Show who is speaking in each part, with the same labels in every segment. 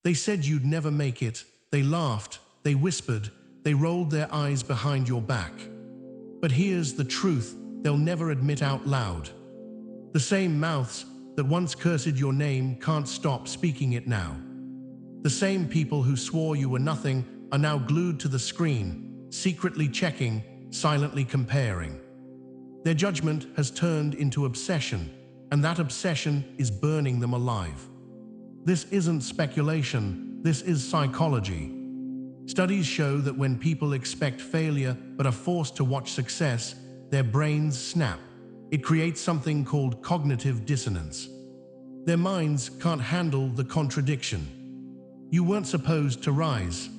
Speaker 1: They said you'd never make it. They laughed, they whispered, they rolled their eyes behind your back. But here's the truth they'll never admit out loud. The same mouths that once cursed your name can't stop speaking it now. The same people who swore you were nothing are now glued to the screen, secretly checking, silently comparing. Their judgment has turned into obsession, and that obsession is burning them alive. This isn't speculation, this is psychology. Studies show that when people expect failure but are forced to watch success, their brains snap. It creates something called cognitive dissonance. Their minds can't handle the contradiction. You weren't supposed to rise.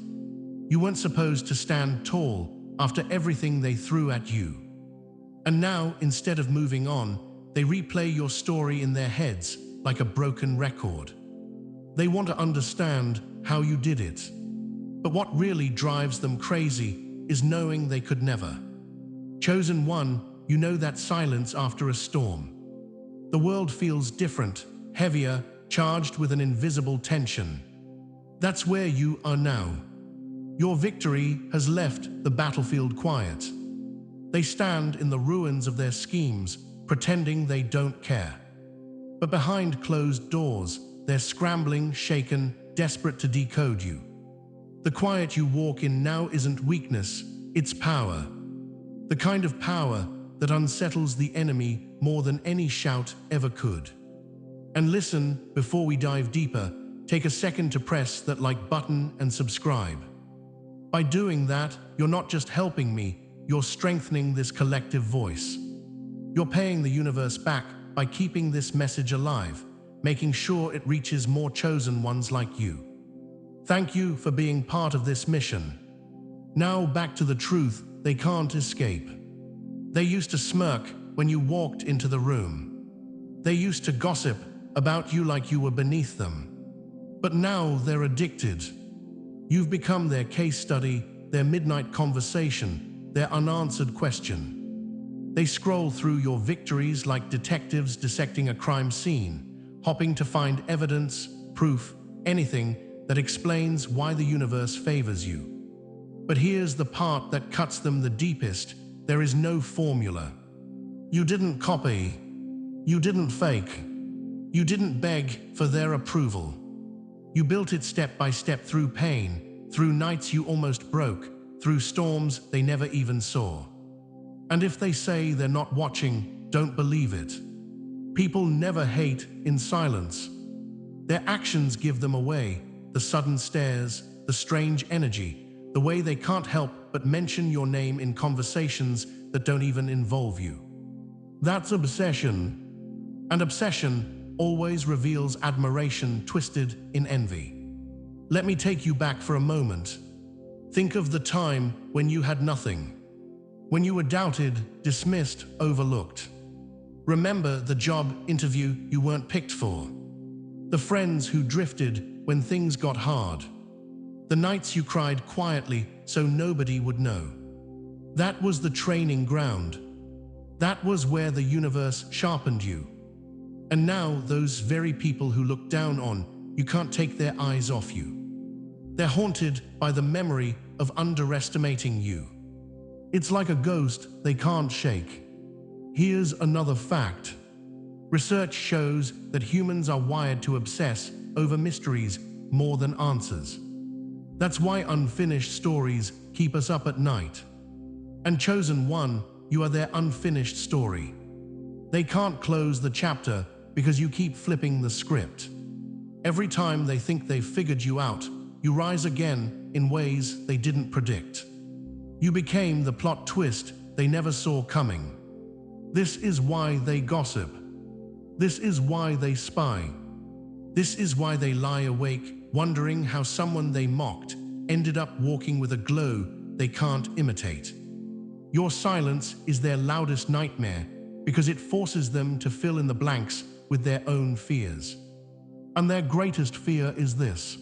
Speaker 1: You weren't supposed to stand tall after everything they threw at you. And now, instead of moving on, they replay your story in their heads like a broken record. They want to understand how you did it. But what really drives them crazy is knowing they could never. Chosen one, you know that silence after a storm. The world feels different, heavier, charged with an invisible tension. That's where you are now. Your victory has left the battlefield quiet. They stand in the ruins of their schemes, pretending they don't care. But behind closed doors, they're scrambling, shaken, desperate to decode you. The quiet you walk in now isn't weakness, it's power. The kind of power that unsettles the enemy more than any shout ever could. And listen, before we dive deeper, take a second to press that like button and subscribe. By doing that, you're not just helping me, you're strengthening this collective voice. You're paying the universe back by keeping this message alive, making sure it reaches more chosen ones like you. Thank you for being part of this mission. Now back to the truth they can't escape. They used to smirk when you walked into the room. They used to gossip about you like you were beneath them. But now they're addicted. You've become their case study, their midnight conversation, their unanswered question. They scroll through your victories like detectives dissecting a crime scene, hoping to find evidence, proof, anything that explains why the universe favors you. But here's the part that cuts them the deepest. There is no formula. You didn't copy. You didn't fake. You didn't beg for their approval. You built it step by step through pain, through nights you almost broke, through storms they never even saw. And if they say they're not watching, don't believe it. People never hate in silence. Their actions give them away, the sudden stares, the strange energy, the way they can't help but mention your name in conversations that don't even involve you. That's obsession. And obsession always reveals admiration twisted in envy. Let me take you back for a moment. Think of the time when you had nothing. When you were doubted, dismissed, overlooked. Remember the job interview you weren't picked for. The friends who drifted when things got hard. The nights you cried quietly so nobody would know. That was the training ground. That was where the universe sharpened you. And now those very people who look down on you can't take their eyes off you. They're haunted by the memory of underestimating you. It's like a ghost they can't shake. Here's another fact. Research shows that humans are wired to obsess over mysteries more than answers. That's why unfinished stories keep us up at night. And chosen one, you are their unfinished story. They can't close the chapter because you keep flipping the script. Every time they think they've figured you out, you rise again in ways they didn't predict. You became the plot twist they never saw coming. This is why they gossip. This is why they spy. This is why they lie awake, wondering how someone they mocked ended up walking with a glow they can't imitate. Your silence is their loudest nightmare because it forces them to fill in the blanks with their own fears. And their greatest fear is this.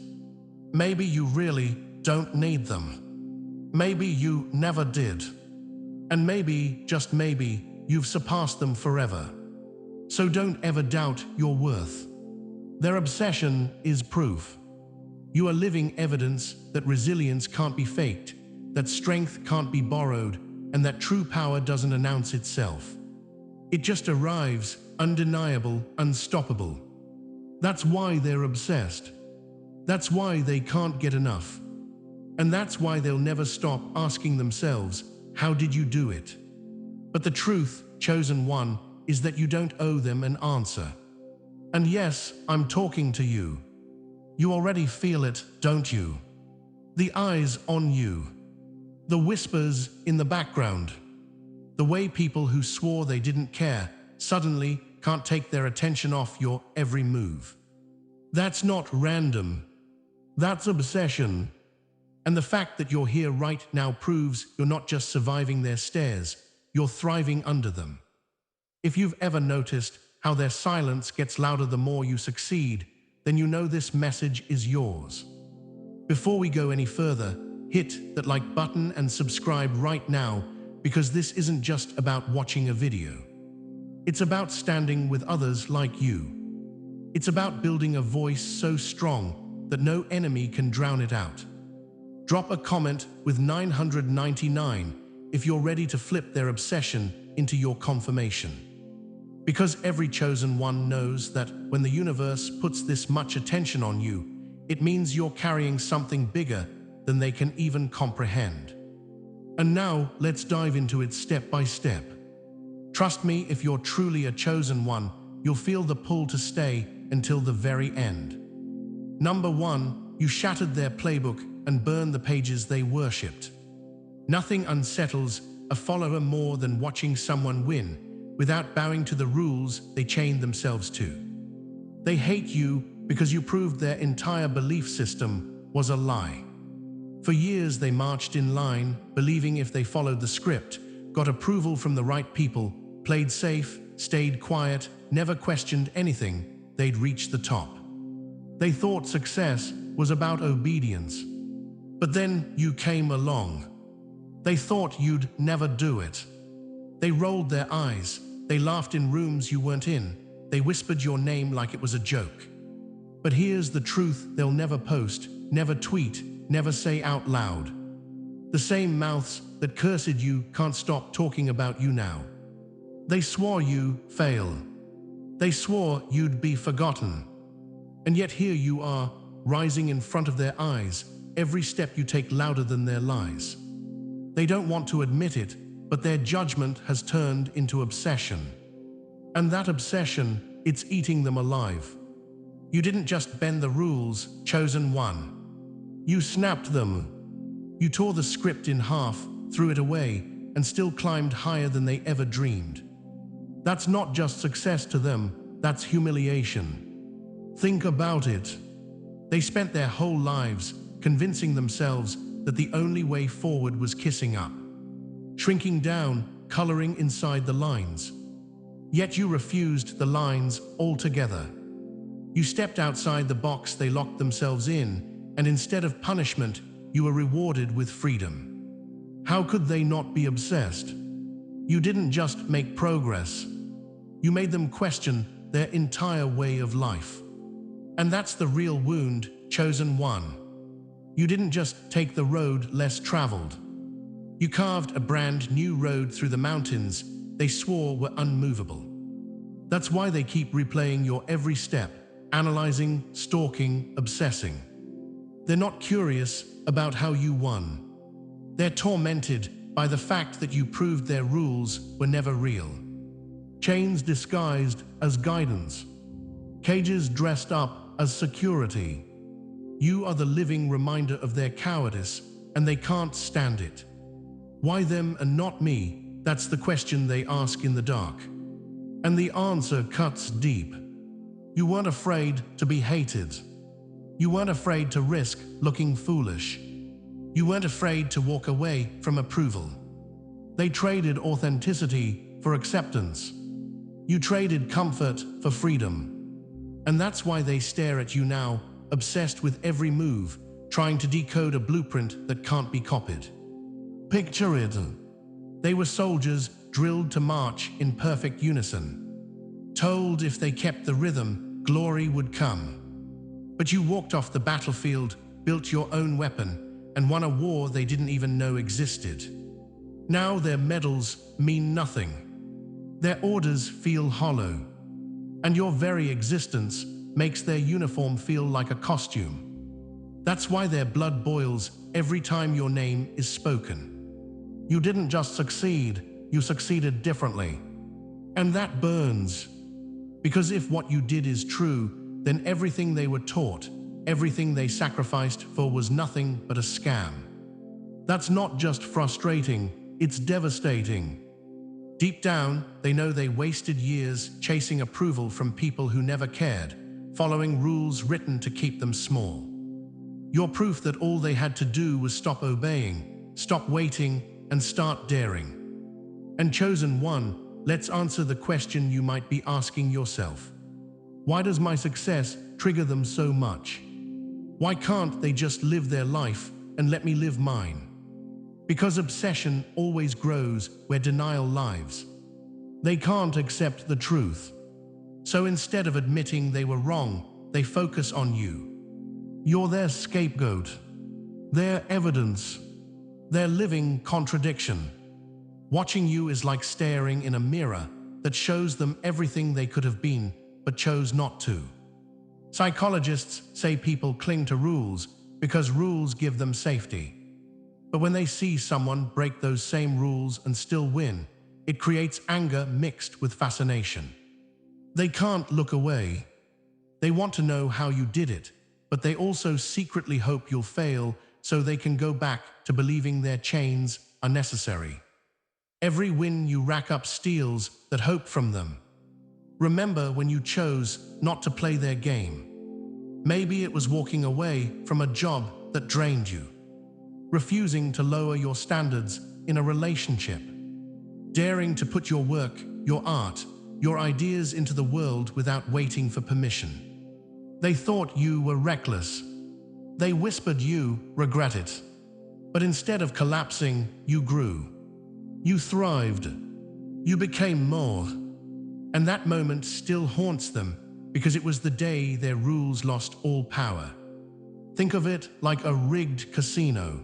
Speaker 1: Maybe you really don't need them. Maybe you never did. And maybe, just maybe, you've surpassed them forever. So don't ever doubt your worth. Their obsession is proof. You are living evidence that resilience can't be faked, that strength can't be borrowed, and that true power doesn't announce itself. It just arrives, undeniable, unstoppable. That's why they're obsessed. That's why they can't get enough. And that's why they'll never stop asking themselves, how did you do it? But the truth, chosen one, is that you don't owe them an answer. And yes, I'm talking to you. You already feel it, don't you? The eyes on you. The whispers in the background. The way people who swore they didn't care suddenly can't take their attention off your every move. That's not random. That's obsession. And the fact that you're here right now proves you're not just surviving their stares, you're thriving under them. If you've ever noticed how their silence gets louder the more you succeed, then you know this message is yours. Before we go any further, hit that like button and subscribe right now, because this isn't just about watching a video. It's about standing with others like you. It's about building a voice so strong that no enemy can drown it out. Drop a comment with 999 if you're ready to flip their obsession into your confirmation. Because every chosen one knows that when the universe puts this much attention on you, it means you're carrying something bigger than they can even comprehend. And now, let's dive into it step by step. Trust me, if you're truly a chosen one, you'll feel the pull to stay until the very end. Number 1, you shattered their playbook and burned the pages they worshipped. Nothing unsettles a follower more than watching someone win without bowing to the rules they chained themselves to. They hate you because you proved their entire belief system was a lie. For years they marched in line, believing if they followed the script, got approval from the right people, played safe, stayed quiet, never questioned anything, they'd reach the top. They thought success was about obedience. But then you came along. They thought you'd never do it. They rolled their eyes. They laughed in rooms you weren't in. They whispered your name like it was a joke. But here's the truth they'll never post, never tweet, never say out loud. The same mouths that cursed you can't stop talking about you now. They swore you fail. They swore you'd be forgotten. And yet here you are, rising in front of their eyes, every step you take louder than their lies. They don't want to admit it, but their judgment has turned into obsession. And that obsession, it's eating them alive. You didn't just bend the rules, chosen one. You snapped them. You tore the script in half, threw it away, and still climbed higher than they ever dreamed. That's not just success to them, that's humiliation. Think about it. They spent their whole lives convincing themselves that the only way forward was kissing up. Shrinking down, coloring inside the lines. Yet you refused the lines altogether. You stepped outside the box they locked themselves in, and instead of punishment, you were rewarded with freedom. How could they not be obsessed? You didn't just make progress. You made them question their entire way of life. And that's the real wound, chosen one. You didn't just take the road less traveled. You carved a brand new road through the mountains they swore were unmovable. That's why they keep replaying your every step, analyzing, stalking, obsessing. They're not curious about how you won. They're tormented by the fact that you proved their rules were never real. Chains disguised as guidance. Cages dressed up as security. You are the living reminder of their cowardice, and they can't stand it. Why them and not me? That's the question they ask in the dark. And the answer cuts deep. You weren't afraid to be hated. You weren't afraid to risk looking foolish. You weren't afraid to walk away from approval. They traded authenticity for acceptance. You traded comfort for freedom. And that's why they stare at you now, obsessed with every move, trying to decode a blueprint that can't be copied. Picture it. They were soldiers drilled to march in perfect unison, told if they kept the rhythm, glory would come. But you walked off the battlefield built your own weapon, and won a war they didn't even know existed. Now their medals mean nothing. Their orders feel hollow. And your very existence makes their uniform feel like a costume. That's why their blood boils every time your name is spoken. You didn't just succeed, you succeeded differently. And that burns. Because if what you did is true, then everything they were taught, everything they sacrificed for was nothing but a scam. That's not just frustrating, it's devastating. Deep down, they know they wasted years chasing approval from people who never cared, following rules written to keep them small. You're proof that all they had to do was stop obeying, stop waiting, and start daring. And chosen one, let's answer the question you might be asking yourself. Why does my success trigger them so much? Why can't they just live their life and let me live mine? Because obsession always grows where denial lives. They can't accept the truth. So instead of admitting they were wrong, they focus on you. You're their scapegoat, their evidence, their living contradiction. Watching you is like staring in a mirror that shows them everything they could have been but chose not to. Psychologists say people cling to rules because rules give them safety. But when they see someone break those same rules and still win, it creates anger mixed with fascination. They can't look away. They want to know how you did it, but they also secretly hope you'll fail so they can go back to believing their chains are necessary. Every win you rack up steals that hope from them. Remember when you chose not to play their game. Maybe it was walking away from a job that drained you, refusing to lower your standards in a relationship, daring to put your work, your art, your ideas into the world without waiting for permission. They thought you were reckless. They whispered you regret it. But instead of collapsing, you grew. You thrived. You became more. And that moment still haunts them because it was the day their rules lost all power. Think of it like a rigged casino.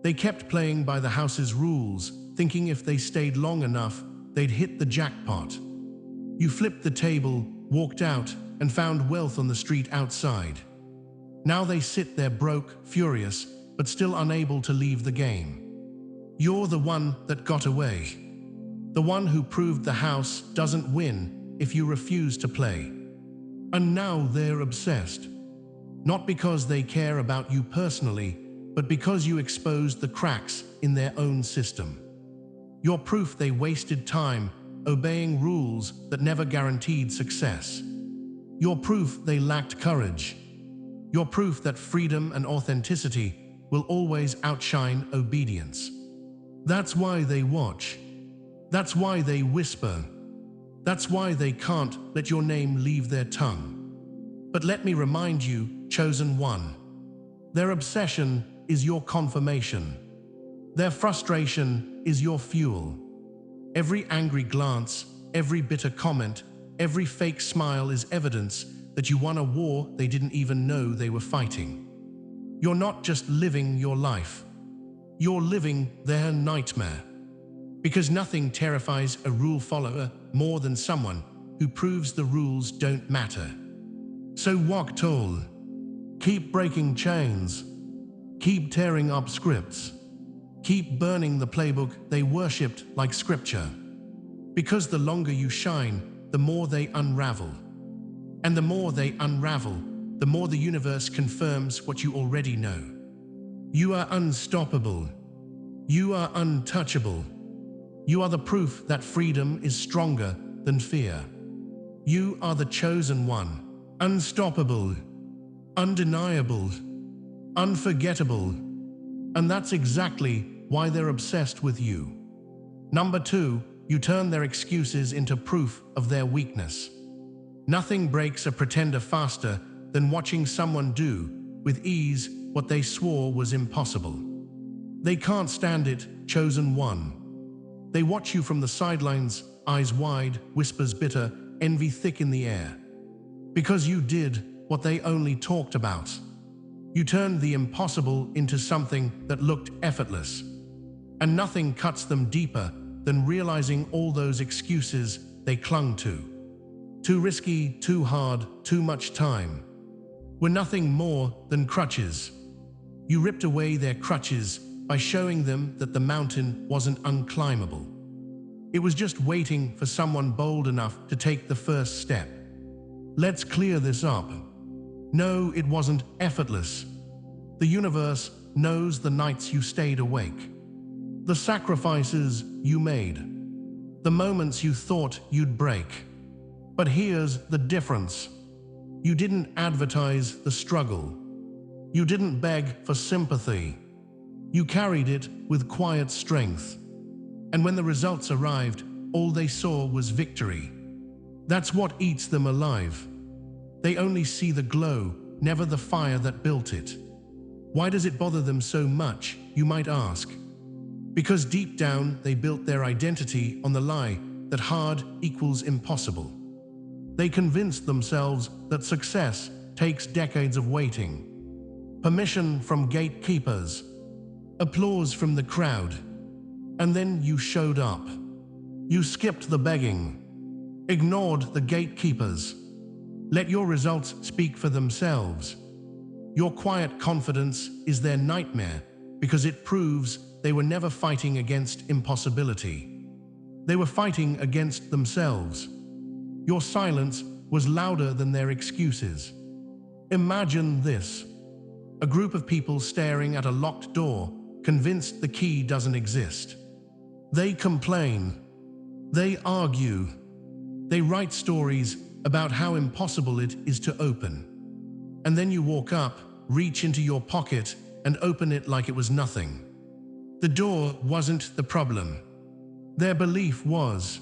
Speaker 1: They kept playing by the house's rules, thinking if they stayed long enough, they'd hit the jackpot. You flipped the table, walked out, and found wealth on the street outside. Now they sit there broke, furious, but still unable to leave the game. You're the one that got away. The one who proved the house doesn't win if you refuse to play. And now they're obsessed. Not because they care about you personally, but because you exposed the cracks in their own system. You're proof they wasted time obeying rules that never guaranteed success. You're proof they lacked courage. You're proof that freedom and authenticity will always outshine obedience. That's why they watch. That's why they whisper. That's why they can't let your name leave their tongue. But let me remind you, chosen one, their obsession is your confirmation. Their frustration is your fuel. Every angry glance, every bitter comment, every fake smile is evidence that you won a war they didn't even know they were fighting. You're not just living your life. You're living their nightmare. Because nothing terrifies a rule follower more than someone who proves the rules don't matter. So walk tall. Keep breaking chains. Keep tearing up scripts. Keep burning the playbook they worshipped like scripture. Because the longer you shine, the more they unravel. And the more they unravel, the more the universe confirms what you already know. You are unstoppable. You are untouchable. You are the proof that freedom is stronger than fear. You are the chosen one, unstoppable, undeniable, unforgettable. And that's exactly why they're obsessed with you. Number 2, you turn their excuses into proof of their weakness. Nothing breaks a pretender faster than watching someone do, with ease, what they swore was impossible. They can't stand it, chosen one. They watch you from the sidelines, eyes wide, whispers bitter, envy thick in the air. Because you did what they only talked about. You turned the impossible into something that looked effortless. And nothing cuts them deeper than realizing all those excuses they clung to. Too risky, too hard, too much time. Were nothing more than crutches. You ripped away their crutches by showing them that the mountain wasn't unclimbable. It was just waiting for someone bold enough to take the first step. Let's clear this up. No, it wasn't effortless. The universe knows the nights you stayed awake, the sacrifices you made, the moments you thought you'd break. But here's the difference. You didn't advertise the struggle. You didn't beg for sympathy. You carried it with quiet strength. And when the results arrived, all they saw was victory. That's what eats them alive. They only see the glow, never the fire that built it. Why does it bother them so much, you might ask? Because deep down, they built their identity on the lie that hard equals impossible. They convinced themselves that success takes decades of waiting, permission from gatekeepers, applause from the crowd. And then you showed up. You skipped the begging, ignored the gatekeepers. Let your results speak for themselves. Your quiet confidence is their nightmare because it proves they were never fighting against impossibility. They were fighting against themselves. Your silence was louder than their excuses. Imagine this: a group of people staring at a locked door, convinced the key doesn't exist. They complain. They argue. They write stories about how impossible it is to open. And then you walk up, reach into your pocket, and open it like it was nothing. The door wasn't the problem. Their belief was.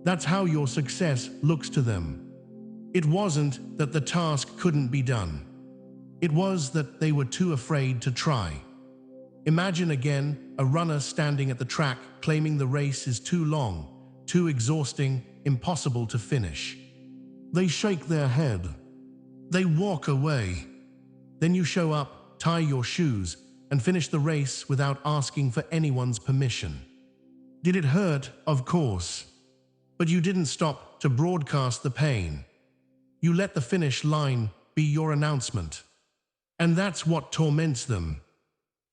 Speaker 1: That's how your success looks to them. It wasn't that the task couldn't be done. It was that they were too afraid to try. Imagine again a runner standing at the track claiming the race is too long, too exhausting, impossible to finish. They shake their head. They walk away. Then you show up, tie your shoes, and finish the race without asking for anyone's permission. Did it hurt? Of course. But you didn't stop to broadcast the pain. You let the finish line be your announcement. And that's what torments them.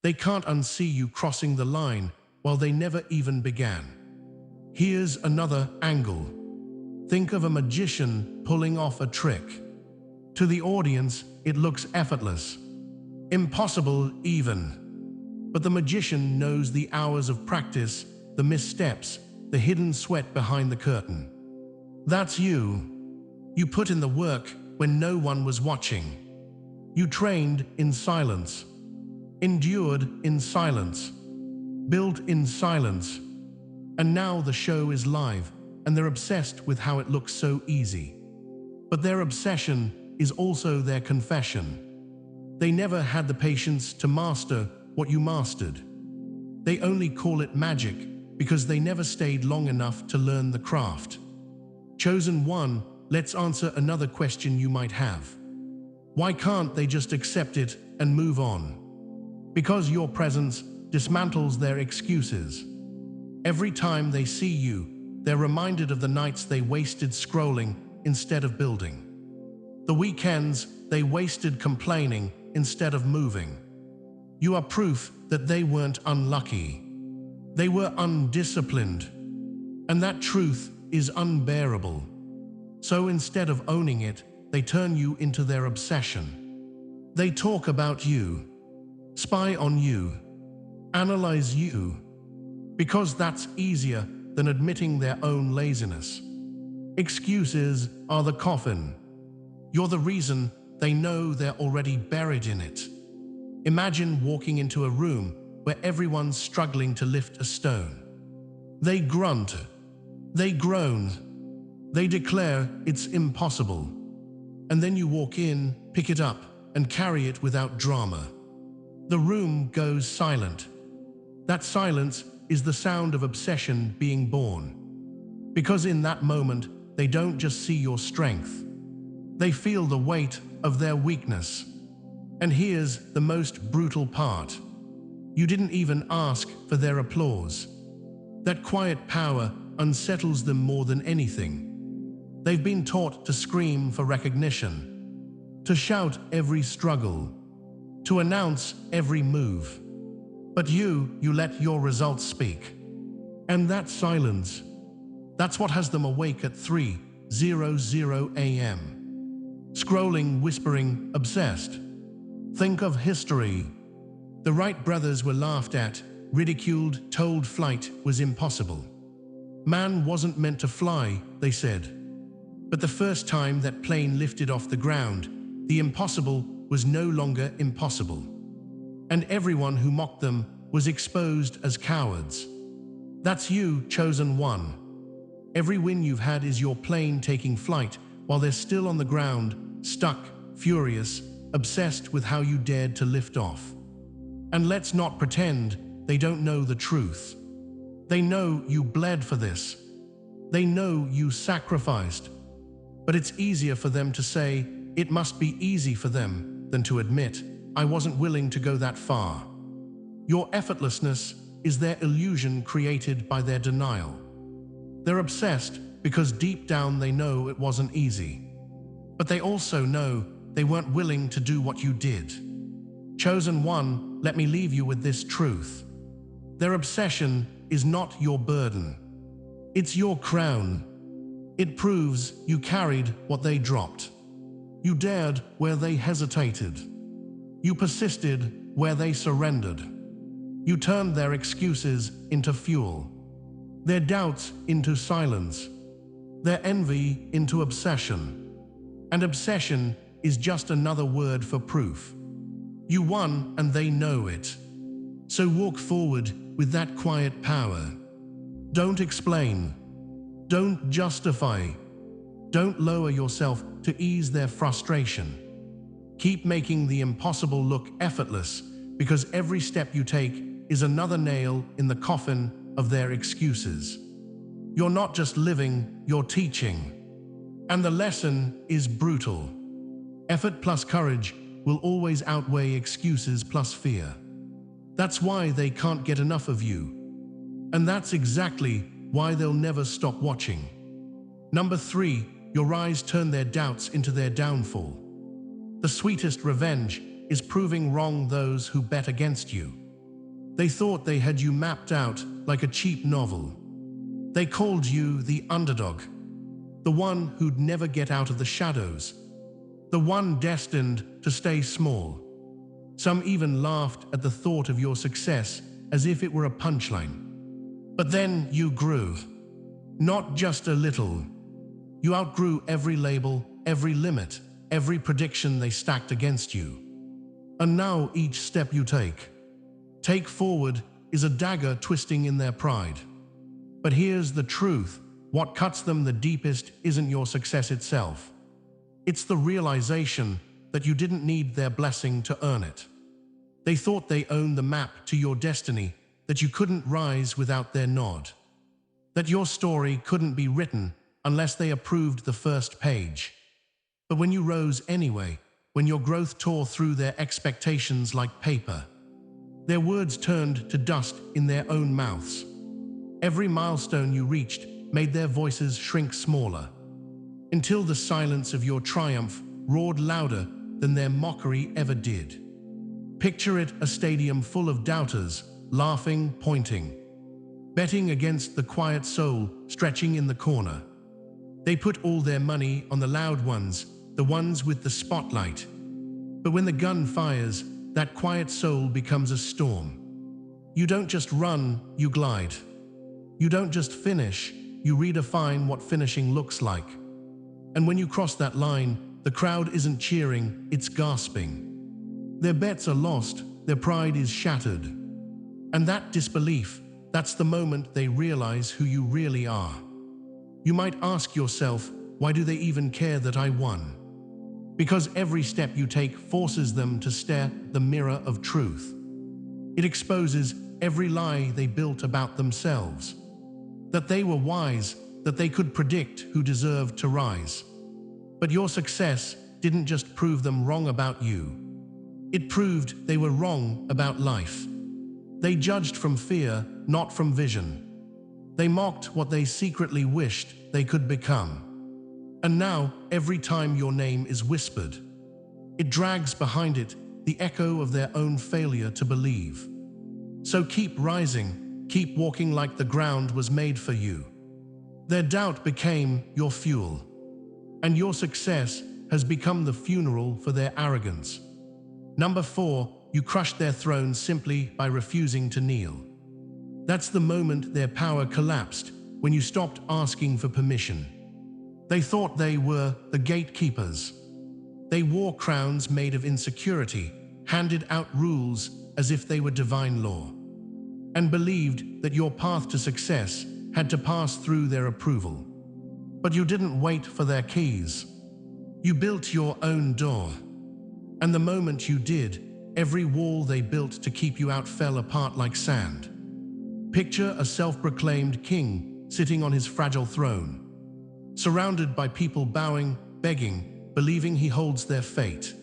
Speaker 1: They can't unsee you crossing the line while they never even began. Here's another angle. Think of a magician pulling off a trick. To the audience, it looks effortless, impossible even. But the magician knows the hours of practice, the missteps, the hidden sweat behind the curtain. That's you. You put in the work when no one was watching. You trained in silence, endured in silence, built in silence. And now the show is live, and they're obsessed with how it looks so easy. But their obsession is also their confession. They never had the patience to master what you mastered. They only call it magic because they never stayed long enough to learn the craft. Chosen one, let's answer another question you might have. Why can't they just accept it and move on? Because your presence dismantles their excuses. Every time they see you, they're reminded of the nights they wasted scrolling instead of building. The weekends they wasted complaining instead of moving. You are proof that they weren't unlucky. They were undisciplined. And that truth is unbearable. So instead of owning it, they turn you into their obsession. They talk about you, spy on you, analyze you, because that's easier than admitting their own laziness. Excuses are the coffin. You're the reason they know they're already buried in it. Imagine walking into a room where everyone's struggling to lift a stone. They grunt, they groan, they declare it's impossible. And then you walk in, pick it up, and carry it without drama. The room goes silent. That silence is the sound of obsession being born. Because in that moment, they don't just see your strength. They feel the weight of their weakness. And here's the most brutal part. You didn't even ask for their applause. That quiet power unsettles them more than anything. They've been taught to scream for recognition, to shout every struggle, to announce every move. But you let your results speak. And that silence, that's what has them awake at 3:00 a.m. Scrolling, whispering, obsessed. Think of history. The Wright brothers were laughed at, ridiculed, told flight was impossible. Man wasn't meant to fly, they said. But the first time that plane lifted off the ground, the impossible was no longer impossible. And everyone who mocked them was exposed as cowards. That's you, chosen one. Every win you've had is your plane taking flight while they're still on the ground, stuck, furious, obsessed with how you dared to lift off. And let's not pretend they don't know the truth. They know you bled for this. They know you sacrificed. But it's easier for them to say, it must be easy for them, than to admit, I wasn't willing to go that far. Your effortlessness is their illusion created by their denial. They're obsessed because deep down they know it wasn't easy. But they also know they weren't willing to do what you did. Chosen one, let me leave you with this truth. Their obsession is not your burden. It's your crown. It proves you carried what they dropped. You dared where they hesitated. You persisted where they surrendered. You turned their excuses into fuel, their doubts into silence, their envy into obsession. And obsession is just another word for proof. You won and they know it. So walk forward with that quiet power. Don't explain. Don't justify. Don't lower yourself to ease their frustration. Keep making the impossible look effortless, because every step you take is another nail in the coffin of their excuses. You're not just living, you're teaching. And the lesson is brutal. Effort plus courage will always outweigh excuses plus fear. That's why they can't get enough of you. And that's exactly why they'll never stop watching. Number 3, your eyes turn their doubts into their downfall. The sweetest revenge is proving wrong those who bet against you. They thought they had you mapped out like a cheap novel. They called you the underdog, the one who'd never get out of the shadows, the one destined to stay small. Some even laughed at the thought of your success as if it were a punchline. But then you grew. Not just a little. You outgrew every label, every limit, every prediction they stacked against you. And now each step you take forward is a dagger twisting in their pride. But here's the truth. What cuts them the deepest isn't your success itself. It's the realization that you didn't need their blessing to earn it. They thought they owned the map to your destiny, that you couldn't rise without their nod, that your story couldn't be written unless they approved the first page. But when you rose anyway, when your growth tore through their expectations like paper, their words turned to dust in their own mouths. Every milestone you reached made their voices shrink smaller, until the silence of your triumph roared louder than their mockery ever did. Picture it, a stadium full of doubters, laughing, pointing, betting against the quiet soul stretching in the corner. They put all their money on the loud ones, the ones with the spotlight. But when the gun fires, that quiet soul becomes a storm. You don't just run, you glide. You don't just finish, you redefine what finishing looks like. And when you cross that line, the crowd isn't cheering, it's gasping. Their bets are lost, their pride is shattered. And that disbelief, that's the moment they realize who you really are. You might ask yourself, why do they even care that I won? Because every step you take forces them to stare the mirror of truth. It exposes every lie they built about themselves. That they were wise, that they could predict who deserved to rise. But your success didn't just prove them wrong about you. It proved they were wrong about life. They judged from fear, not from vision. They mocked what they secretly wished they could become. And now, every time your name is whispered, it drags behind it the echo of their own failure to believe. So keep rising, keep walking like the ground was made for you. Their doubt became your fuel, and your success has become the funeral for their arrogance. Number 4, you crushed their throne simply by refusing to kneel. That's the moment their power collapsed, when you stopped asking for permission. They thought they were the gatekeepers. They wore crowns made of insecurity, handed out rules as if they were divine law, and believed that your path to success had to pass through their approval. But you didn't wait for their keys. You built your own door. And the moment you did, every wall they built to keep you out fell apart like sand. Picture a self-proclaimed king sitting on his fragile throne, surrounded by people bowing, begging, believing he holds their fate.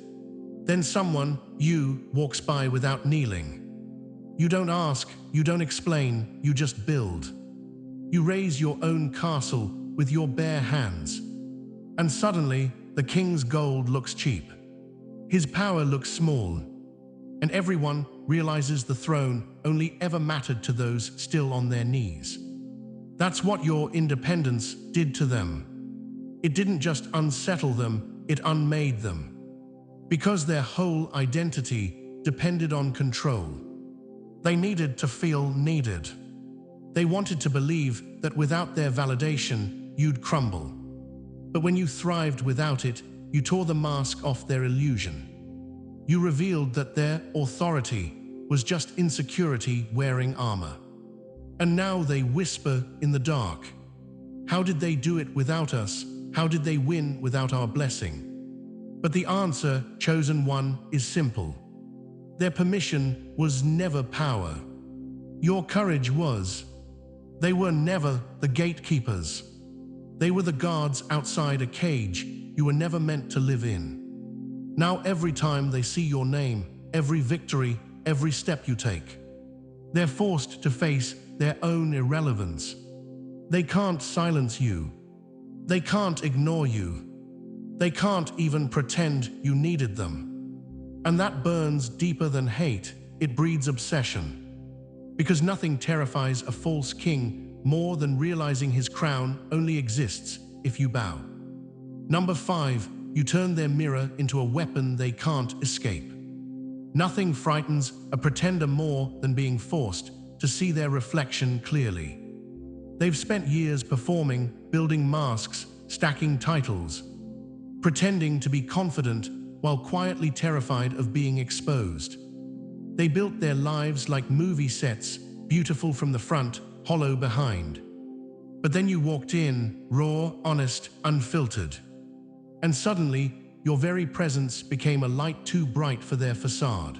Speaker 1: Then someone, you, walks by without kneeling. You don't ask, you don't explain, you just build. You raise your own castle with your bare hands. And suddenly, the king's gold looks cheap. His power looks small. And everyone realizes the throne only ever mattered to those still on their knees. That's what your independence did to them. It didn't just unsettle them, it unmade them. Because their whole identity depended on control. They needed to feel needed. They wanted to believe that without their validation, you'd crumble. But when you thrived without it, you tore the mask off their illusion. You revealed that their authority was just insecurity wearing armor. And now they whisper in the dark. How did they do it without us? How did they win without our blessing? But the answer, chosen one, is simple. Their permission was never power. Your courage was. They were never the gatekeepers. They were the guards outside a cage you were never meant to live in. Now every time they see your name, every victory, every step you take, they're forced to face their own irrelevance. They can't silence you. They can't ignore you. They can't even pretend you needed them. And that burns deeper than hate. It breeds obsession. Because nothing terrifies a false king more than realizing his crown only exists if you bow. Number 5, you turn their mirror into a weapon they can't escape. Nothing frightens a pretender more than being forced to see their reflection clearly. They've spent years performing, building masks, stacking titles, pretending to be confident while quietly terrified of being exposed. They built their lives like movie sets, beautiful from the front, hollow behind. But then you walked in, raw, honest, unfiltered. And suddenly, your very presence became a light too bright for their facade.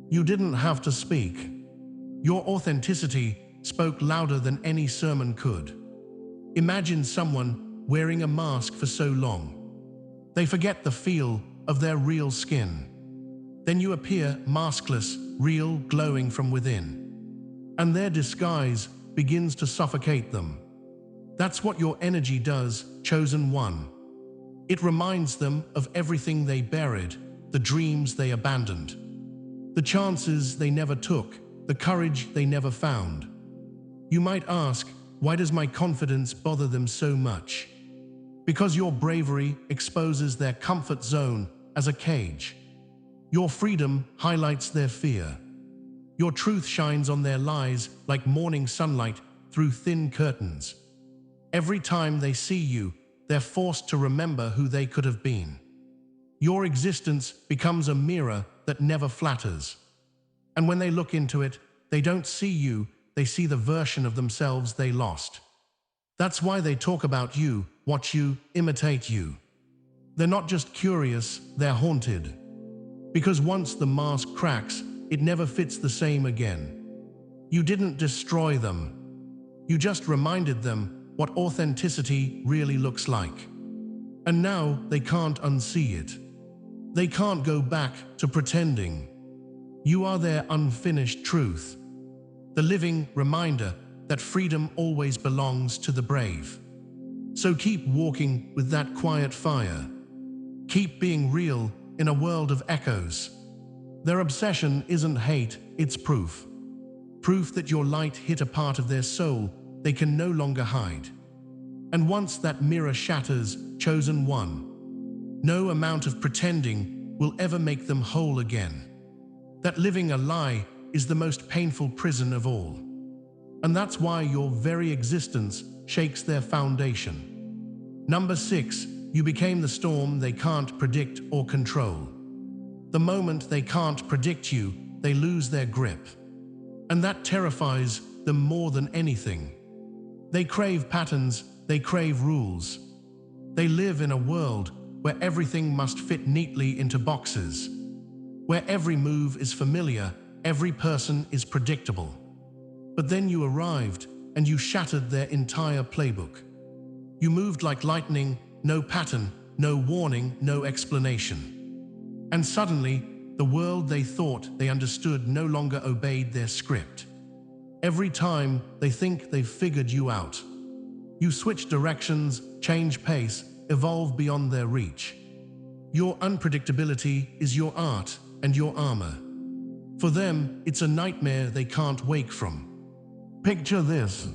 Speaker 1: You didn't have to speak. Your authenticity spoke louder than any sermon could. Imagine someone wearing a mask for so long. They forget the feel of their real skin. Then you appear maskless, real, glowing from within. And their disguise begins to suffocate them. That's what your energy does, chosen one. It reminds them of everything they buried, the dreams they abandoned, the chances they never took, the courage they never found. You might ask, why does my confidence bother them so much? Because your bravery exposes their comfort zone as a cage. Your freedom highlights their fear. Your truth shines on their lies like morning sunlight through thin curtains. Every time they see you, they're forced to remember who they could have been. Your existence becomes a mirror that never flatters. And when they look into it, they don't see you, they see the version of themselves they lost. That's why they talk about you, watch you, imitate you. They're not just curious, they're haunted. Because once the mask cracks, it never fits the same again. You didn't destroy them. You just reminded them what authenticity really looks like. And now they can't unsee it. They can't go back to pretending. You are their unfinished truth, the living reminder that freedom always belongs to the brave. So keep walking with that quiet fire. Keep being real in a world of echoes. Their obsession isn't hate, it's proof. Proof that your light hit a part of their soul they can no longer hide. And once that mirror shatters, chosen one, no amount of pretending will ever make them whole again. That living a lie is the most painful prison of all. And that's why your very existence shakes their foundation. Number 6, you became the storm they can't predict or control. The moment they can't predict you, they lose their grip. And that terrifies them more than anything. They crave patterns, they crave rules. They live in a world where everything must fit neatly into boxes, where every move is familiar, every person is predictable. But then you arrived and you shattered their entire playbook. You moved like lightning, no pattern, no warning, no explanation. And suddenly, the world they thought they understood no longer obeyed their script. Every time they think they've figured you out, you switch directions, change pace, evolve beyond their reach. Your unpredictability is your art and your armor. For them, it's a nightmare they can't wake from. Picture this.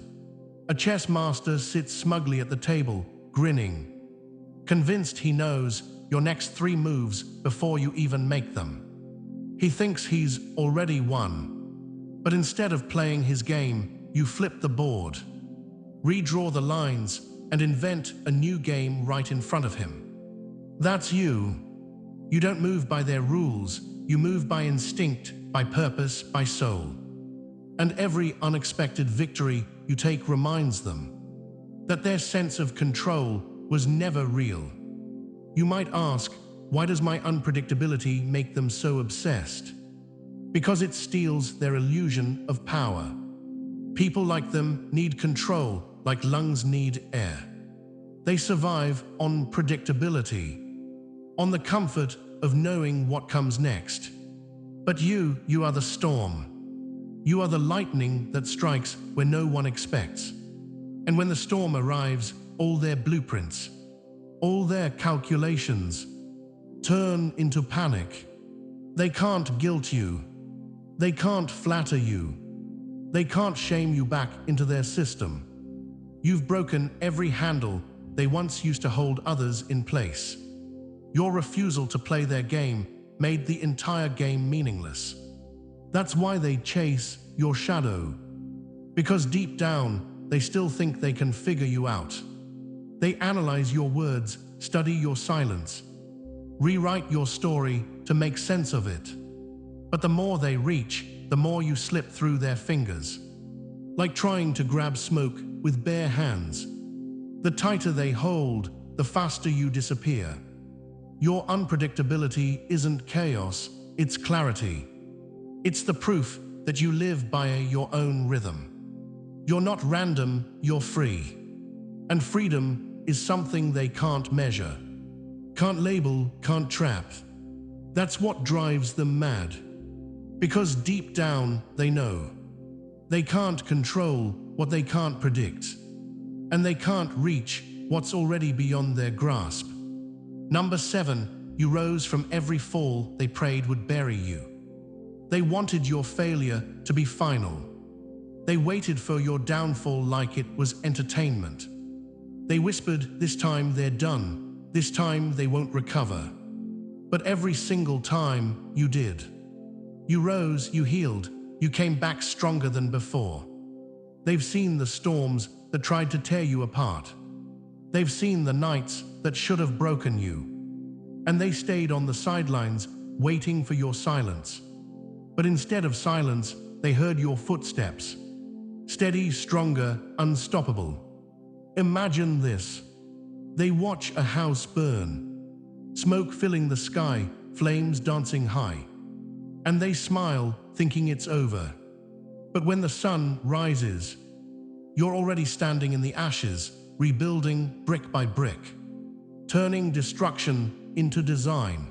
Speaker 1: A chess master sits smugly at the table, grinning, convinced he knows your next 3 moves before you even make them. He thinks he's already won. But instead of playing his game, you flip the board, redraw the lines, and invent a new game right in front of him. That's you. You don't move by their rules, you move by instinct, by purpose, by soul. And every unexpected victory you take reminds them that their sense of control was never real. You might ask, why does my unpredictability make them so obsessed? Because it steals their illusion of power. People like them need control, like lungs need air. They survive on predictability, on the comfort of knowing what comes next. But you are the storm. You are the lightning that strikes where no one expects. And when the storm arrives, all their blueprints, all their calculations, turn into panic. They can't guilt you. They can't flatter you. They can't shame you back into their system. You've broken every handle they once used to hold others in place. Your refusal to play their game made the entire game meaningless. That's why they chase your shadow. Because deep down, they still think they can figure you out. They analyze your words, study your silence, rewrite your story to make sense of it. But the more they reach, the more you slip through their fingers. Like trying to grab smoke with bare hands. The tighter they hold, the faster you disappear. Your unpredictability isn't chaos, it's clarity. It's the proof that you live by your own rhythm. You're not random, you're free. And freedom is something they can't measure, can't label, can't trap. That's what drives them mad. Because deep down, they know. They can't control what they can't predict. And they can't reach what's already beyond their grasp. Number 7, you rose from every fall they prayed would bury you. They wanted your failure to be final. They waited for your downfall like it was entertainment. They whispered, this time they're done. This time they won't recover. But every single time you did. You rose, you healed, you came back stronger than before. They've seen the storms that tried to tear you apart. They've seen the nights that should have broken you. And they stayed on the sidelines, waiting for your silence. But instead of silence, they heard your footsteps. Steady, stronger, unstoppable. Imagine this. They watch a house burn. Smoke filling the sky, flames dancing high. And they smile, thinking it's over. But when the sun rises, you're already standing in the ashes, rebuilding brick by brick, turning destruction into design.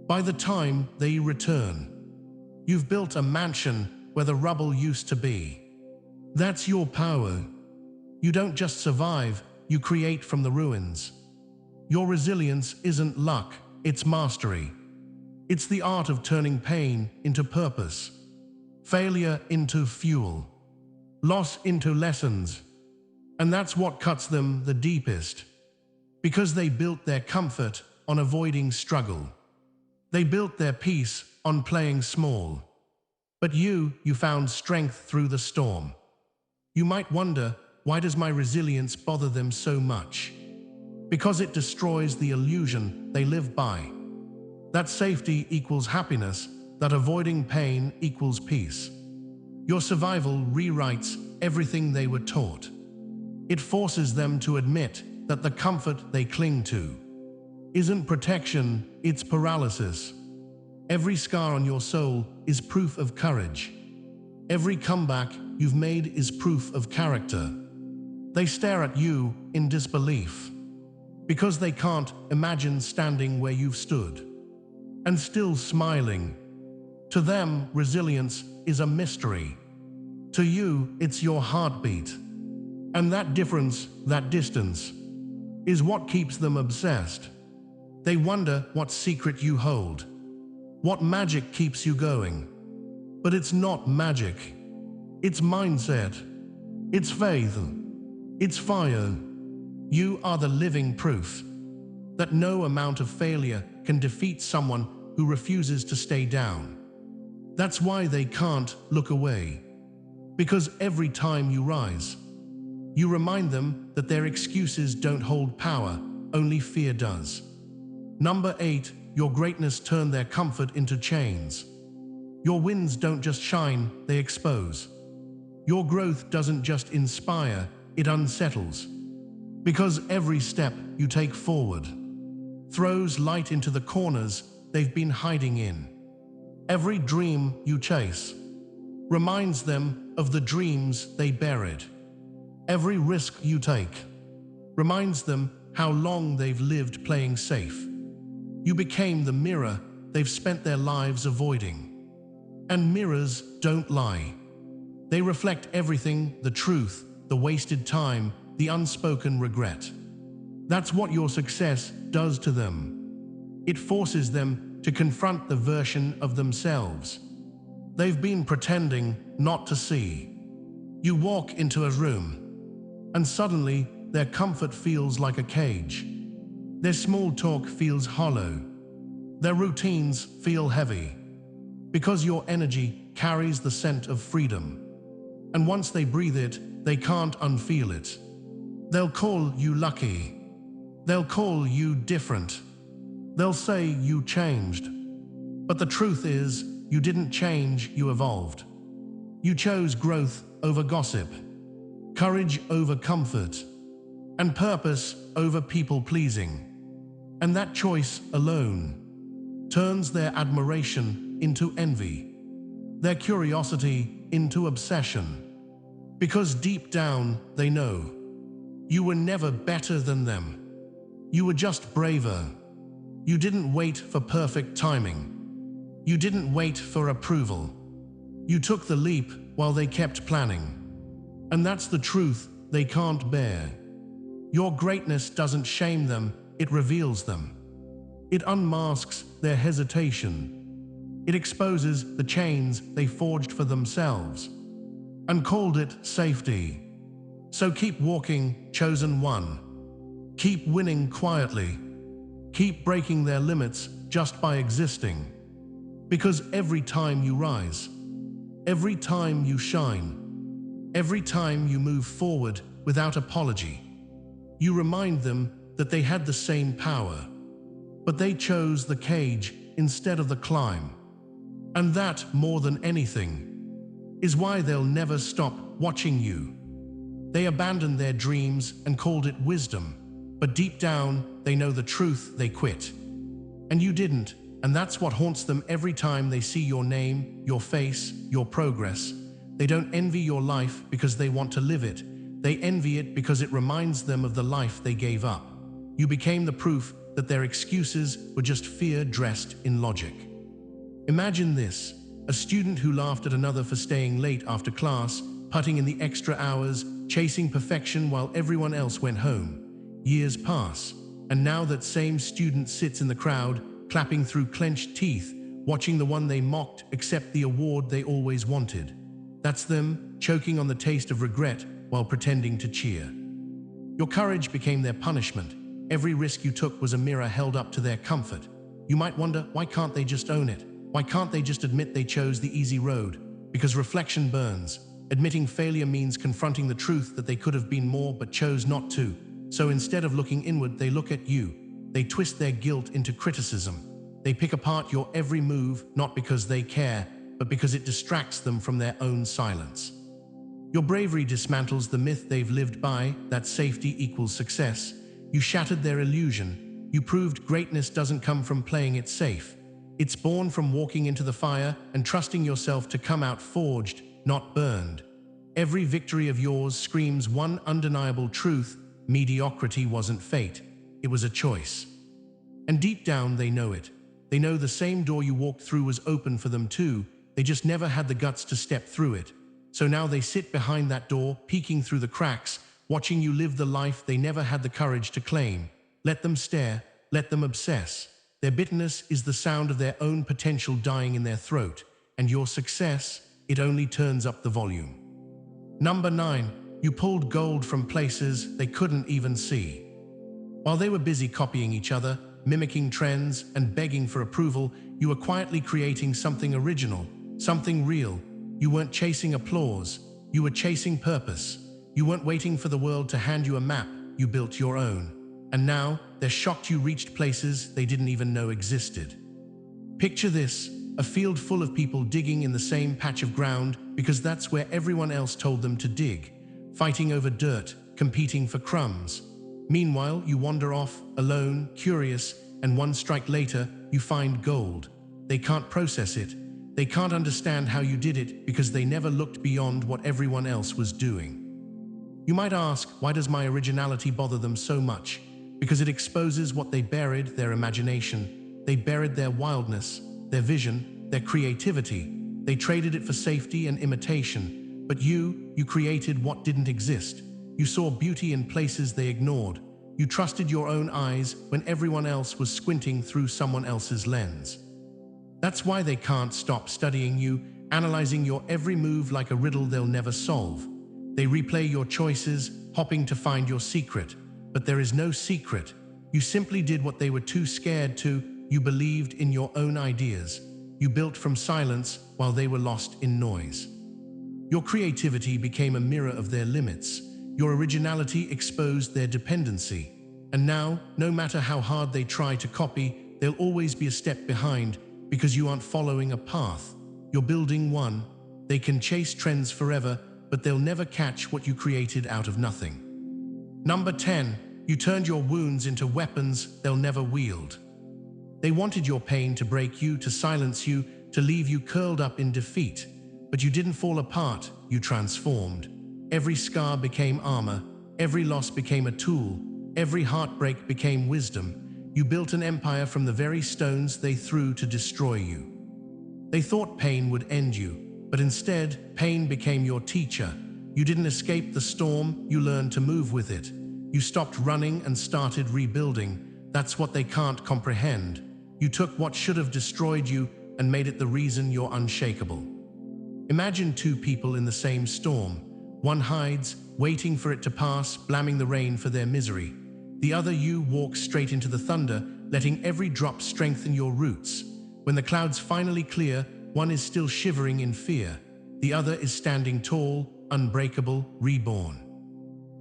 Speaker 1: By the time they return, you've built a mansion where the rubble used to be. That's your power. You don't just survive, you create from the ruins. Your resilience isn't luck, it's mastery. It's the art of turning pain into purpose, failure into fuel, loss into lessons. And that's what cuts them the deepest, because they built their comfort on avoiding struggle. They built their peace on playing small. But you found strength through the storm. You might wonder, why does my resilience bother them so much? Because it destroys the illusion they live by. That safety equals happiness, that avoiding pain equals peace. Your survival rewrites everything they were taught. It forces them to admit that the comfort they cling to isn't protection, it's paralysis. Every scar on your soul is proof of courage. Every comeback you've made is proof of character. They stare at you in disbelief, because they can't imagine standing where you've stood and still smiling. To them, resilience is a mystery. To you, it's your heartbeat. And that difference, that distance, is what keeps them obsessed. They wonder what secret you hold, what magic keeps you going. But it's not magic. It's mindset. It's faith. It's fire. You are the living proof that no amount of failure can defeat someone who refuses to stay down. That's why they can't look away. Because every time you rise, you remind them that their excuses don't hold power, only fear does. Number 8, your greatness turned their comfort into chains. Your wins don't just shine, they expose. Your growth doesn't just inspire, it unsettles. Because every step you take forward throws light into the corners they've been hiding in. Every dream you chase reminds them of the dreams they buried. Every risk you take reminds them how long they've lived playing safe. You became the mirror they've spent their lives avoiding. And mirrors don't lie. They reflect everything, the truth, the wasted time, the unspoken regret. That's what your success does to them. It forces them to confront the version of themselves they've been pretending not to see. You walk into a room, and suddenly their comfort feels like a cage. Their small talk feels hollow. Their routines feel heavy, because your energy carries the scent of freedom. And once they breathe it, they can't unfeel it. They'll call you lucky. They'll call you different. They'll say you changed. But the truth is, you didn't change, you evolved. You chose growth over gossip, courage over comfort, and purpose over people-pleasing. And that choice alone turns their admiration into envy, their curiosity into obsession. Because deep down, they know you were never better than them. You were just braver. You didn't wait for perfect timing. You didn't wait for approval. You took the leap while they kept planning. And that's the truth they can't bear. Your greatness doesn't shame them, it reveals them. It unmasks their hesitation. It exposes the chains they forged for themselves and called it safety. So keep walking, chosen one. Keep winning quietly. Keep breaking their limits just by existing. Because every time you rise, every time you shine, every time you move forward without apology, you remind them that they had the same power, but they chose the cage instead of the climb. And that, more than anything, is why they'll never stop watching you. They abandoned their dreams and called it wisdom, but deep down, they know the truth, they quit. And you didn't, and that's what haunts them every time they see your name, your face, your progress. They don't envy your life because they want to live it. They envy it because it reminds them of the life they gave up. You became the proof that their excuses were just fear dressed in logic. Imagine this: a student who laughed at another for staying late after class, putting in the extra hours, chasing perfection while everyone else went home. Years pass, and now that same student sits in the crowd, clapping through clenched teeth, watching the one they mocked accept the award they always wanted. That's them, choking on the taste of regret while pretending to cheer. Your courage became their punishment. Every risk you took was a mirror held up to their comfort. You might wonder, why can't they just own it? Why can't they just admit they chose the easy road? Because reflection burns. Admitting failure means confronting the truth that they could have been more but chose not to. So instead of looking inward, they look at you. They twist their guilt into criticism. They pick apart your every move, not because they care, but because it distracts them from their own silence. Your bravery dismantles the myth they've lived by, that safety equals success. You shattered their illusion. You proved greatness doesn't come from playing it safe. It's born from walking into the fire and trusting yourself to come out forged, not burned. Every victory of yours screams one undeniable truth: mediocrity wasn't fate, it was a choice. And deep down they know it. They know the same door you walked through was open for them too. They just never had the guts to step through it. So now they sit behind that door, peeking through the cracks, watching you live the life they never had the courage to claim. Let them stare, let them obsess. Their bitterness is the sound of their own potential dying in their throat, and your success, it only turns up the volume. Number 9, you pulled gold from places they couldn't even see. While they were busy copying each other, mimicking trends, and begging for approval, you were quietly creating something original, something real. You weren't chasing applause, you were chasing purpose. You weren't waiting for the world to hand you a map, you built your own. And now, they're shocked you reached places they didn't even know existed. Picture this: a field full of people digging in the same patch of ground because that's where everyone else told them to dig, fighting over dirt, competing for crumbs. Meanwhile, you wander off, alone, curious, and one strike later, you find gold. They can't process it. They can't understand how you did it because they never looked beyond what everyone else was doing. You might ask, why does my originality bother them so much? Because it exposes what they buried: their imagination. They buried their wildness, their vision, their creativity. They traded it for safety and imitation. But you created what didn't exist. You saw beauty in places they ignored. You trusted your own eyes when everyone else was squinting through someone else's lens. That's why they can't stop studying you, analyzing your every move like a riddle they'll never solve. They replay your choices, hoping to find your secret. But there is no secret. You simply did what they were too scared to. You believed in your own ideas. You built from silence while they were lost in noise. Your creativity became a mirror of their limits. Your originality exposed their dependency. And now, no matter how hard they try to copy, they'll always be a step behind because you aren't following a path. You're building one. They can chase trends forever, but they'll never catch what you created out of nothing. Number 10, you turned your wounds into weapons they'll never wield. They wanted your pain to break you, to silence you, to leave you curled up in defeat. But you didn't fall apart, you transformed. Every scar became armor, every loss became a tool, every heartbreak became wisdom. You built an empire from the very stones they threw to destroy you. They thought pain would end you, but instead, pain became your teacher. You didn't escape the storm, you learned to move with it. You stopped running and started rebuilding. That's what they can't comprehend. You took what should have destroyed you and made it the reason you're unshakable. Imagine two people in the same storm. One hides, waiting for it to pass, blaming the rain for their misery. The other you walks straight into the thunder, letting every drop strengthen your roots. When the clouds finally clear, one is still shivering in fear. The other is standing tall, unbreakable, reborn.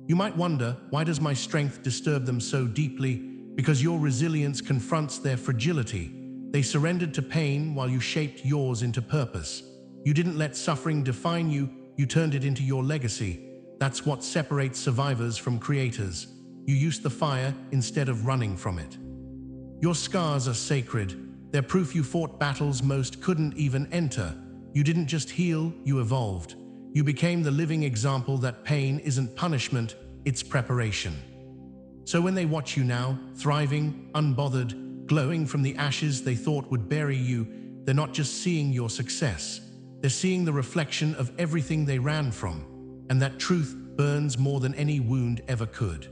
Speaker 1: You might wonder, why does my strength disturb them so deeply? Because your resilience confronts their fragility. They surrendered to pain while you shaped yours into purpose. You didn't let suffering define you, you turned it into your legacy. That's what separates survivors from creators. You used the fire instead of running from it. Your scars are sacred. They're proof you fought battles most couldn't even enter. You didn't just heal, you evolved. You became the living example that pain isn't punishment, it's preparation. So when they watch you now, thriving, unbothered, glowing from the ashes they thought would bury you, they're not just seeing your success. They're seeing the reflection of everything they ran from, and that truth burns more than any wound ever could.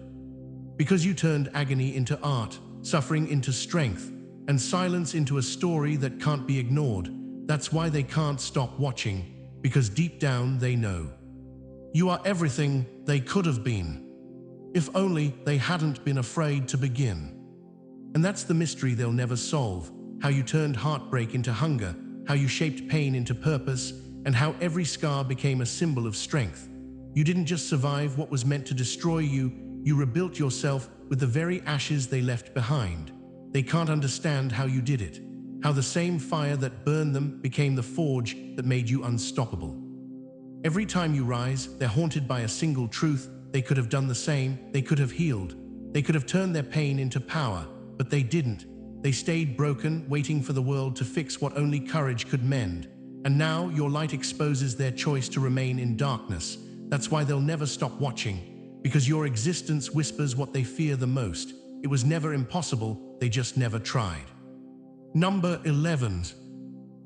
Speaker 1: Because you turned agony into art, suffering into strength, and silence into a story that can't be ignored, that's why they can't stop watching, because deep down they know. You are everything they could have been, if only they hadn't been afraid to begin. And that's the mystery they'll never solve, how you turned heartbreak into hunger, how you shaped pain into purpose, and how every scar became a symbol of strength. You didn't just survive what was meant to destroy you, you rebuilt yourself with the very ashes they left behind. They can't understand how you did it, how the same fire that burned them became the forge that made you unstoppable. Every time you rise, they're haunted by a single truth. They could have done the same, they could have healed, they could have turned their pain into power, but they didn't. They stayed broken, waiting for the world to fix what only courage could mend. And now your light exposes their choice to remain in darkness. That's why they'll never stop watching, because your existence whispers what they fear the most. It was never impossible, they just never tried. Number 11.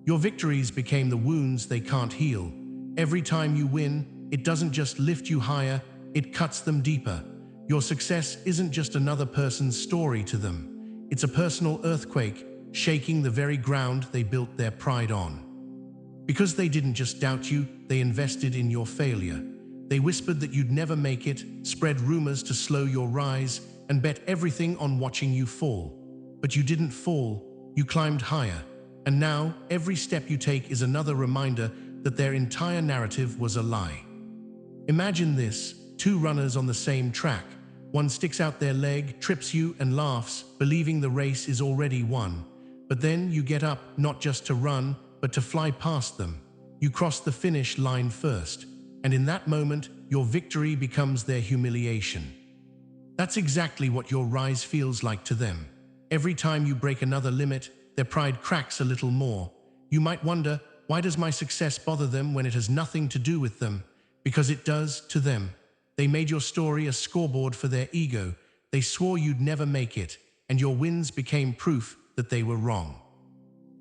Speaker 1: Your victories became the wounds they can't heal. Every time you win, it doesn't just lift you higher, it cuts them deeper. Your success isn't just another person's story to them. It's a personal earthquake, shaking the very ground they built their pride on. Because they didn't just doubt you, they invested in your failure. They whispered that you'd never make it, spread rumors to slow your rise, and bet everything on watching you fall. But you didn't fall, you climbed higher. And now, every step you take is another reminder that their entire narrative was a lie. Imagine this, two runners on the same track. One sticks out their leg, trips you, and laughs, believing the race is already won. But then you get up, not just to run, but to fly past them. You cross the finish line first, and in that moment, your victory becomes their humiliation. That's exactly what your rise feels like to them. Every time you break another limit, their pride cracks a little more. You might wonder, why does my success bother them when it has nothing to do with them? Because it does to them. They made your story a scoreboard for their ego. They swore you'd never make it, and your wins became proof that they were wrong.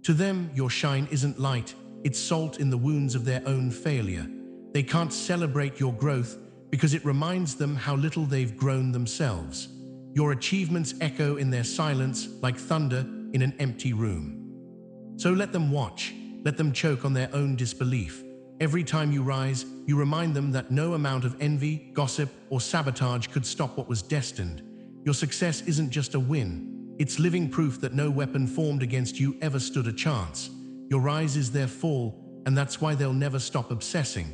Speaker 1: To them, your shine isn't light, it's salt in the wounds of their own failure. They can't celebrate your growth because it reminds them how little they've grown themselves. Your achievements echo in their silence like thunder in an empty room. So let them watch, let them choke on their own disbelief. Every time you rise, you remind them that no amount of envy, gossip, or sabotage could stop what was destined. Your success isn't just a win, it's living proof that no weapon formed against you ever stood a chance. Your rise is their fall, and that's why they'll never stop obsessing.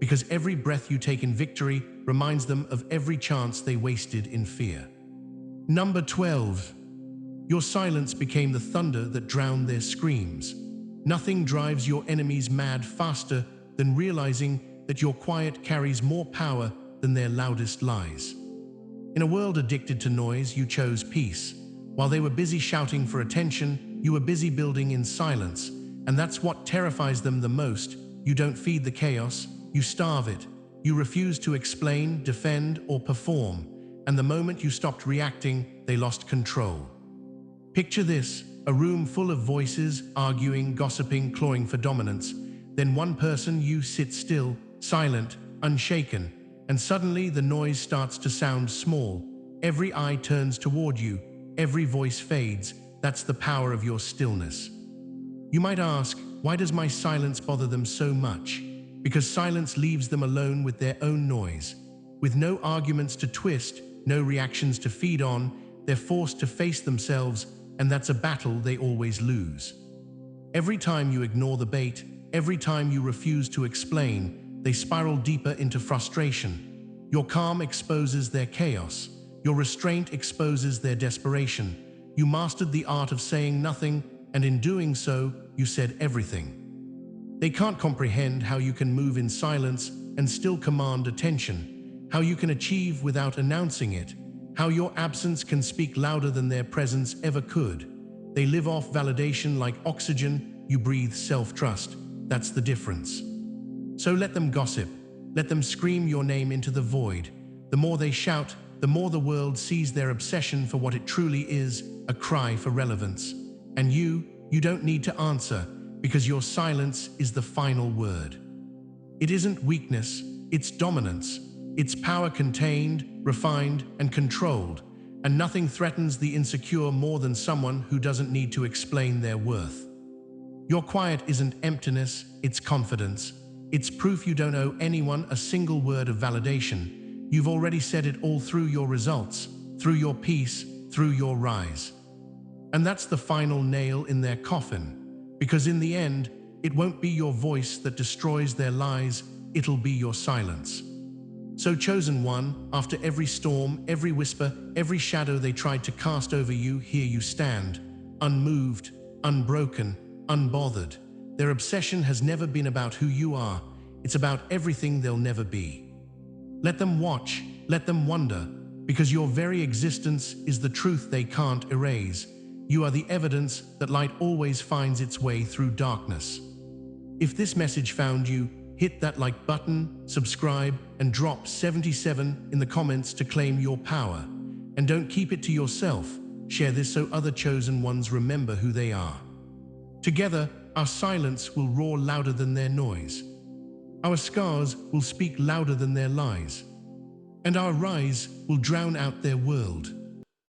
Speaker 1: Because every breath you take in victory reminds them of every chance they wasted in fear. Number 12. Your silence became the thunder that drowned their screams. Nothing drives your enemies mad faster than realizing that your quiet carries more power than their loudest lies. In a world addicted to noise, you chose peace. While they were busy shouting for attention, you were busy building in silence. And that's what terrifies them the most. You don't feed the chaos, you starve it. You refuse to explain, defend, or perform. And the moment you stopped reacting, they lost control. Picture this, a room full of voices, arguing, gossiping, clawing for dominance. Then one person, you, sit still, silent, unshaken, and suddenly the noise starts to sound small. Every eye turns toward you, every voice fades. That's the power of your stillness. You might ask, why does my silence bother them so much? Because silence leaves them alone with their own noise. With no arguments to twist, no reactions to feed on, they're forced to face themselves, and that's a battle they always lose. Every time you ignore the bait, every time you refuse to explain, they spiral deeper into frustration. Your calm exposes their chaos. Your restraint exposes their desperation. You mastered the art of saying nothing, and in doing so, you said everything. They can't comprehend how you can move in silence and still command attention, how you can achieve without announcing it, how your absence can speak louder than their presence ever could. They live off validation like oxygen, you breathe self-trust. That's the difference. So let them gossip, let them scream your name into the void. The more they shout, the more the world sees their obsession for what it truly is, a cry for relevance. And you don't need to answer, because your silence is the final word. It isn't weakness, it's dominance. It's power contained, refined, and controlled, and nothing threatens the insecure more than someone who doesn't need to explain their worth. Your quiet isn't emptiness, it's confidence. It's proof you don't owe anyone a single word of validation. You've already said it all through your results, through your peace, through your rise. And that's the final nail in their coffin, because in the end, it won't be your voice that destroys their lies, it'll be your silence. So, chosen one, after every storm, every whisper, every shadow they tried to cast over you, here you stand, unmoved, unbroken, unbothered. Their obsession has never been about who you are, it's about everything they'll never be. Let them watch, let them wonder, because your very existence is the truth they can't erase. You are the evidence that light always finds its way through darkness. If this message found you, hit that like button, subscribe, and drop 77 in the comments to claim your power. And don't keep it to yourself. Share this so other chosen ones remember who they are. Together, our silence will roar louder than their noise. Our scars will speak louder than their lies. And our rise will drown out their world.